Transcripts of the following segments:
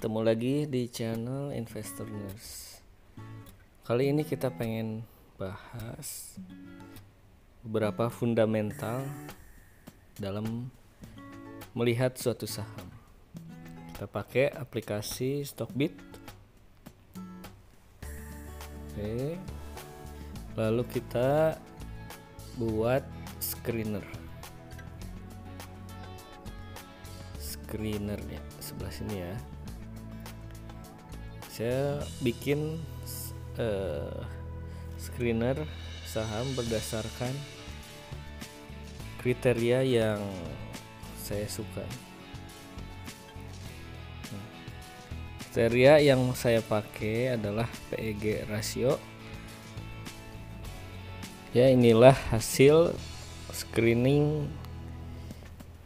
Ketemu lagi di channel Investor News. Kali ini kita pengen bahas beberapa fundamental dalam melihat suatu saham. Kita pakai aplikasi Stockbit. Oke. Lalu kita buat screener ya, sebelah sini ya. Saya bikin screener saham berdasarkan kriteria yang saya suka. Kriteria yang saya pakai adalah PEG rasio. Ya, inilah hasil screening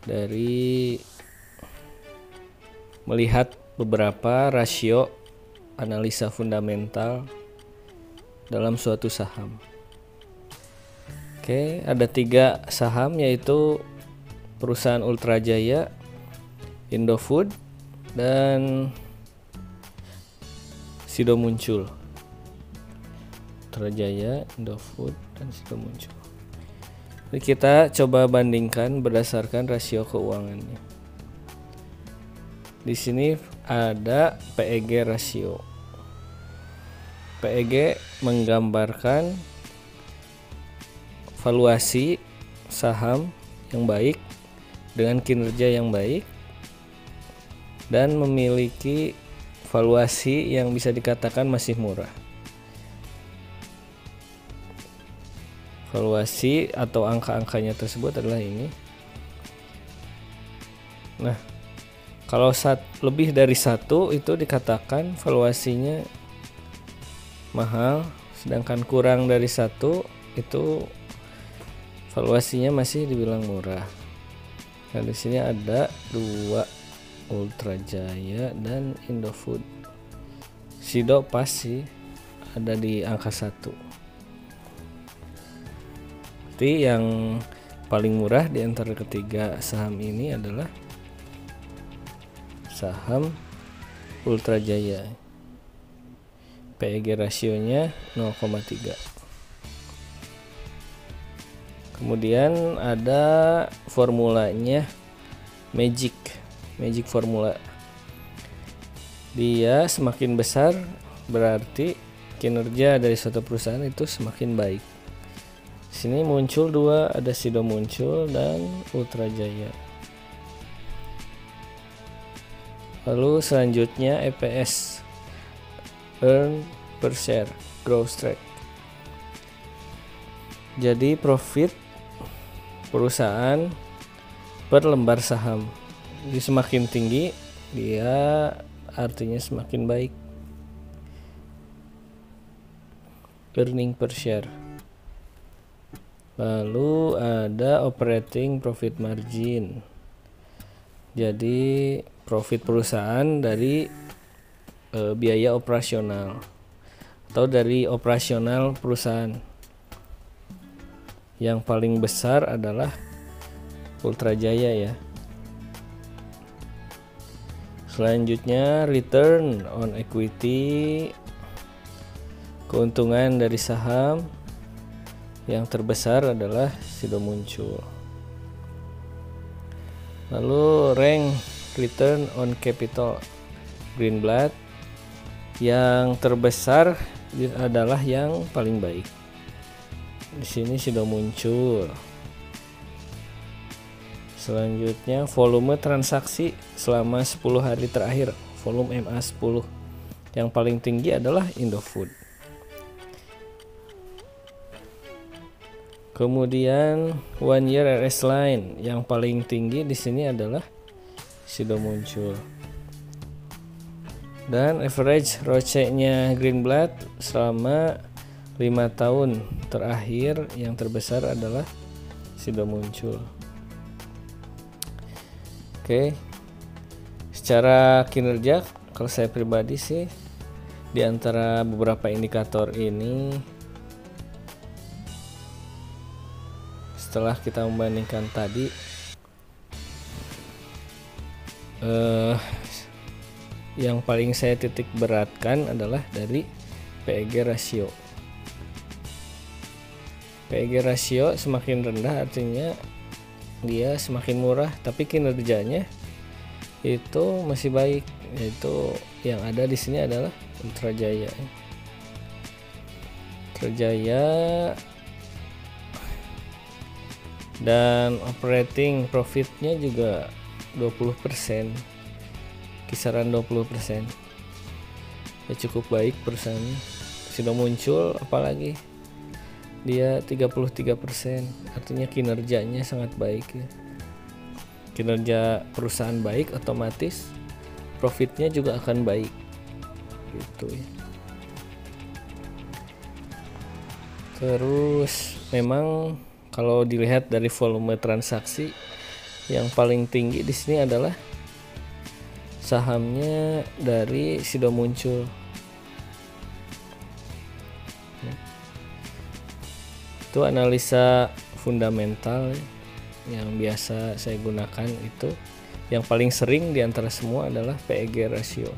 dari melihat beberapa rasio analisa fundamental dalam suatu saham. Oke, ada 3 saham, yaitu perusahaan Ultra Jaya, Indofood, dan Sido Muncul. Ultra Jaya, Indofood, dan Sido Muncul. Jadi kita coba bandingkan berdasarkan rasio keuangannya. Di sini ada PEG rasio. PEG menggambarkan valuasi saham yang baik dengan kinerja yang baik dan memiliki valuasi yang bisa dikatakan masih murah. Valuasi atau angka-angkanya tersebut adalah ini. Nah, kalau lebih dari 1 itu dikatakan valuasinya mahal, sedangkan kurang dari 1 itu valuasinya masih dibilang murah. Nah, di sini ada 2, Ultra Jaya dan Indofood. Sido pas sih ada di angka 1. Jadi yang paling murah di antara ketiga saham ini adalah saham Ultra Jaya. PEG rasionya 0,3. Kemudian ada formulanya Magic formula. Dia semakin besar berarti kinerja dari suatu perusahaan itu semakin baik. Di sini muncul 2, ada Sido Muncul dan Ultra Jaya. Lalu selanjutnya EPS, Earn per Share Growth Rate. Jadi profit perusahaan per lembar saham. Jadi semakin tinggi dia artinya semakin baik. Earning per share. Lalu ada operating profit margin. Jadi profit perusahaan dari biaya operasional atau dari operasional perusahaan. Yang paling besar adalah Ultra Jaya ya. Selanjutnya return on equity, keuntungan dari saham. Yang terbesar adalah Sido Muncul. Lalu rank return on capital, Greenblatt. Yang terbesar adalah yang paling baik. Di sini Sido Muncul. Selanjutnya volume transaksi selama 10 hari terakhir, volume MA10. Yang paling tinggi adalah Indofood. Kemudian 1 year RS line, yang paling tinggi di sini adalah Sido Muncul. Dan average ROCE-nya Greenblatt selama 5 tahun terakhir, yang terbesar adalah Sido Muncul. Oke. Secara kinerja, kalau saya pribadi sih di antara beberapa indikator ini, setelah kita membandingkan tadi, yang paling saya titik beratkan adalah dari PEG rasio. PEG rasio semakin rendah artinya dia semakin murah, tapi kinerjanya itu masih baik, yaitu yang ada di sini adalah Ultrajaya. Dan operating profitnya juga 20%, kisaran 20%. Ya cukup baik perusahaannya. Sudah muncul apalagi dia 33%, artinya kinerjanya sangat baik ya. Kinerja perusahaan baik, otomatis profitnya juga akan baik gitu ya. Terus memang kalau dilihat dari volume transaksi yang paling tinggi di sini adalah sahamnya dari Sido Muncul. Itu analisa fundamental yang biasa saya gunakan, itu yang paling sering diantara semua adalah PEG rasio.